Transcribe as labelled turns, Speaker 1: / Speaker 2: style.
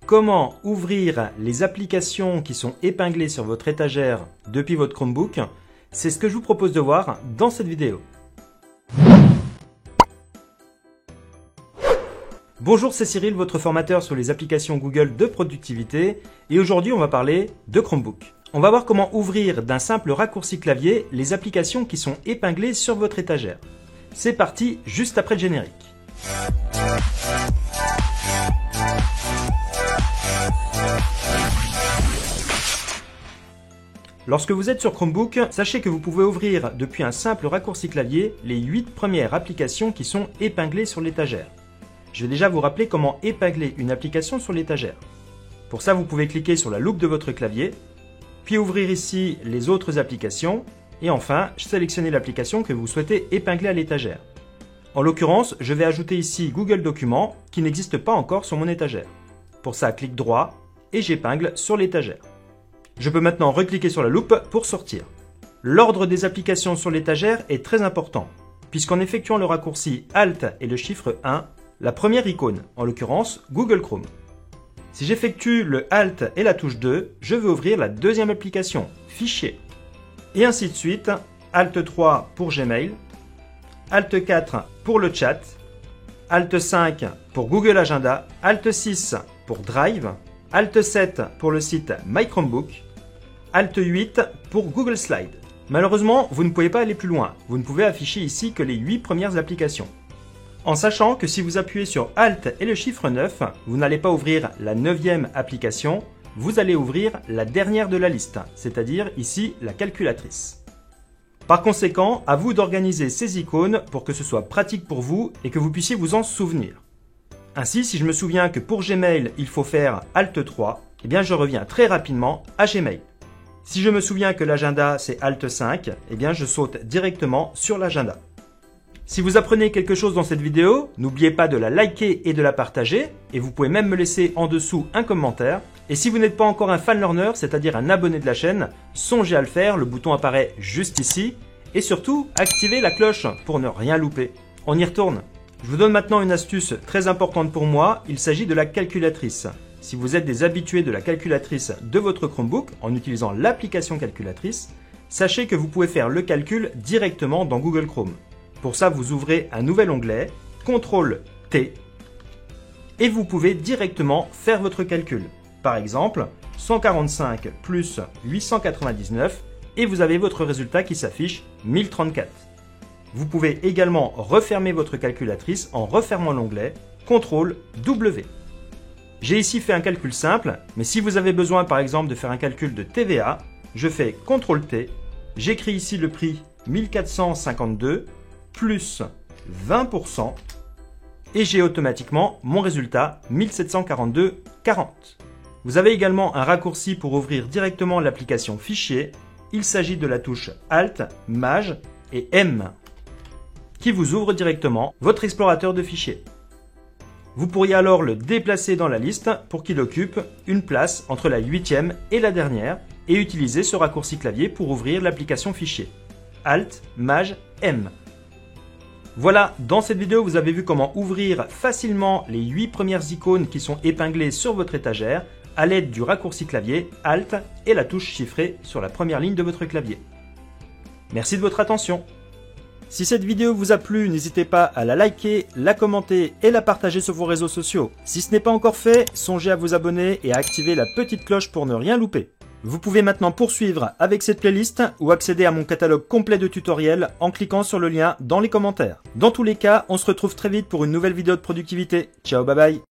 Speaker 1: comment ouvrir les applications qui sont épinglées sur votre étagère depuis votre Chromebook. C'est ce que je vous propose de voir dans cette vidéo. Bonjour, c'est Cyril, votre formateur sur les applications Google de productivité, et aujourd'hui on va parler de Chromebook. On va voir comment ouvrir d'un simple raccourci clavier les applications qui sont épinglées sur votre étagère. C'est parti, juste après le générique. Lorsque vous êtes sur Chromebook, sachez que vous pouvez ouvrir depuis un simple raccourci clavier les 8 premières applications qui sont épinglées sur l'étagère. Je vais déjà vous rappeler comment épingler une application sur l'étagère. Pour ça, vous pouvez cliquer sur la loupe de votre clavier, puis ouvrir ici les autres applications, et enfin, sélectionner l'application que vous souhaitez épingler à l'étagère. En l'occurrence, je vais ajouter ici Google Documents, qui n'existe pas encore sur mon étagère. Pour ça, clic droit, et j'épingle sur l'étagère. Je peux maintenant recliquer sur la loupe pour sortir. L'ordre des applications sur l'étagère est très important, puisqu'en effectuant le raccourci Alt et le chiffre 1, la première icône, en l'occurrence Google Chrome. Si j'effectue le Alt et la touche 2, je veux ouvrir la deuxième application, Fichier. Et ainsi de suite, Alt 3 pour Gmail, Alt 4 pour le chat, Alt 5 pour Google Agenda, Alt 6 pour Drive, Alt 7 pour le site My Chromebook, Alt 8 pour Google Slide. Malheureusement, vous ne pouvez pas aller plus loin. Vous ne pouvez afficher ici que les 8 premières applications. En sachant que si vous appuyez sur Alt et le chiffre 9, vous n'allez pas ouvrir la 9e application, vous allez ouvrir la dernière de la liste, c'est-à-dire ici la calculatrice. Par conséquent, à vous d'organiser ces icônes pour que ce soit pratique pour vous et que vous puissiez vous en souvenir. Ainsi, si je me souviens que pour Gmail, il faut faire Alt 3, eh bien je reviens très rapidement à Gmail. Si je me souviens que l'agenda c'est Alt 5, eh bien je saute directement sur l'agenda. Si vous apprenez quelque chose dans cette vidéo, n'oubliez pas de la liker et de la partager, et vous pouvez même me laisser en dessous un commentaire. Et si vous n'êtes pas encore un fan learner, c'est-à-dire un abonné de la chaîne, songez à le faire, le bouton apparaît juste ici. Et surtout, activez la cloche pour ne rien louper. On y retourne. Je vous donne maintenant une astuce très importante pour moi, il s'agit de la calculatrice. Si vous êtes des habitués de la calculatrice de votre Chromebook en utilisant l'application calculatrice, sachez que vous pouvez faire le calcul directement dans Google Chrome. Pour ça, vous ouvrez un nouvel onglet, CTRL-T, et vous pouvez directement faire votre calcul. Par exemple, 145 plus 899, et vous avez votre résultat qui s'affiche 1034. Vous pouvez également refermer votre calculatrice en refermant l'onglet CTRL-W. J'ai ici fait un calcul simple, mais si vous avez besoin par exemple de faire un calcul de TVA, je fais CTRL-T, j'écris ici le prix 1452, plus 20%, et j'ai automatiquement mon résultat 1742,40. Vous avez également un raccourci pour ouvrir directement l'application Fichier. Il s'agit de la touche Alt, Maj et M, qui vous ouvre directement votre explorateur de fichiers. Vous pourriez alors le déplacer dans la liste pour qu'il occupe une place entre la 8e et la dernière, et utiliser ce raccourci clavier pour ouvrir l'application Fichier. Alt, Maj, M. Voilà, dans cette vidéo, vous avez vu comment ouvrir facilement les 8 premières icônes qui sont épinglées sur votre étagère à l'aide du raccourci clavier Alt et la touche chiffrée sur la première ligne de votre clavier. Merci de votre attention. Si cette vidéo vous a plu, n'hésitez pas à la liker, la commenter et la partager sur vos réseaux sociaux. Si ce n'est pas encore fait, songez à vous abonner et à activer la petite cloche pour ne rien louper. Vous pouvez maintenant poursuivre avec cette playlist ou accéder à mon catalogue complet de tutoriels en cliquant sur le lien dans les commentaires. Dans tous les cas, on se retrouve très vite pour une nouvelle vidéo de productivité. Ciao, bye bye.